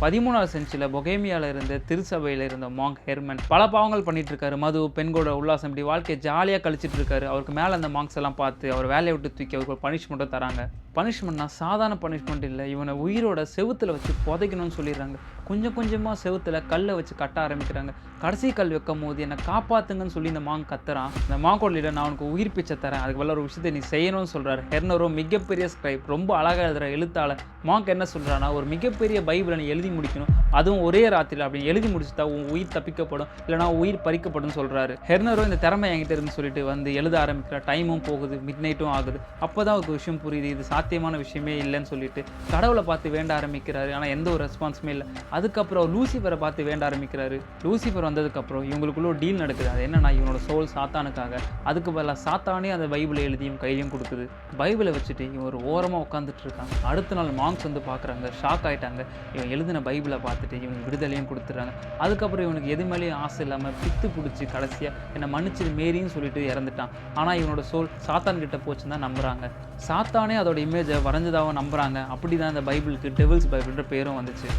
13வது செஞ்சுரியில் பொஹேமியாவில் இருந்த திருச்சபையில் இருந்த மாங்க் ஹெர்மன் பல பாவங்கள் பண்ணிட்டு இருக்காரு. மது, பெண்களோட உல்லாசம், இப்படி வாழ்க்கையை ஜாலியாக கழிச்சிட்டு இருக்காரு. அவருக்கு மேலே அந்த மாங்க்ஸ் எல்லாம் பார்த்து அவர் வேலையை விட்டு தூக்கி அவருக்கு ஒரு பனிஷ்மெண்ட்டும் தராங்க. பனிஷ்மெண்ட்னா சாதாரண பனிஷ்மெண்ட் இல்லை, இவனை உயிரோட செவுத்தில் வச்சு புதைக்கணும்னு சொல்லிடுறாங்க. கொஞ்சம் கொஞ்சமாக செவுத்தில் கல்லை வச்சு கட்ட ஆரம்பிக்கிறாங்க. கடைசி கல் வைக்கும் போது என்னை காப்பாற்றுங்கன்னு சொல்லி இந்த மாங்க் கத்துறான். இந்த மாங்கோட லீடர், நான் உனக்கு உயிர் பிச்சை தரேன், அதுக்கு வல்ல ஒரு விஷயத்தை நீ செய்யணும்னு சொல்கிறார். ஹெர்னரோ மிகப்பெரிய ஸ்கிரைப், ரொம்ப அழகாக எழுதுகிற எழுத்தாளர். மாங்க் என்ன சொல்கிறான்னா, ஒரு மிகப்பெரிய பைபிளை நீ எழுதி முடிக்கணும், அதுவும் ஒரே ராத்திரியில். அப்படி எழுதி முடிச்சுட்டா உன் உயிர் தப்பிக்கப்படும், இல்லைனா உயிர் பறிக்கப்படும் சொல்கிறாரு. ஹெர்னரோ இந்த திறமை என்கிட்ட இருக்குன்னு சொல்லிட்டு வந்து எழுத ஆரம்பிக்கிற. டைமும் போகுது, மிட் நைட்டும் ஆகுது. அப்போ தான் ஒரு விஷயம் புரியுது, இது சாத்தியமான விஷயமே இல்லைன்னு சொல்லிட்டு கடவுளை பார்த்து வேண்ட ஆரம்பிக்கிறாரு. ஆனால் எந்த ஒரு ரெஸ்பான்ஸுமே இல்லை. அதுக்கப்புறம் லூசிஃபரை பார்த்து வேண்ட ஆரம்பிக்கிறாரு. லூசிஃபர் வந்ததுக்கப்புறம் இவங்களுக்குள்ள ஒரு டீல் நடக்குது. அது என்னன்னா, இவனோட சோல் சாத்தானுக்காக, அதுக்கு பதிலாக சாத்தானே அந்த பைபிளை எழுதியும் கையிலையும் கொடுக்குது. பைபிளை வச்சுட்டு இவன் ஒரு ஓரமாக உட்காந்துட்டு இருக்காங்க. அடுத்த நாள் மாங்க்ஸ் வந்து பார்க்குறாங்க, ஷாக் ஆகிட்டாங்க. இவன் எழுதின பைபிளை பார்த்துட்டு இவனுக்கு விடுதலையும் கொடுத்துட்றாங்க. அதுக்கப்புறம் இவனுக்கு எது மேலேயும் ஆசை இல்லாமல் பித்து பிடிச்சி கடைசியாக என்னை மன்னிச்சிரு மேரின்னு சொல்லிட்டு இறந்துட்டான். ஆனால் இவனோட சோல் சாத்தான் கிட்ட போச்சுன்னு தான் நம்புறாங்க. சாத்தானே அதோட இமேஜை வரைஞ்சதாகவும் நம்புறாங்க. அப்படி தான் இந்த பைபிளுக்கு டெவில்ஸ் பைபிள்ன்ற பேரும் வந்துச்சு.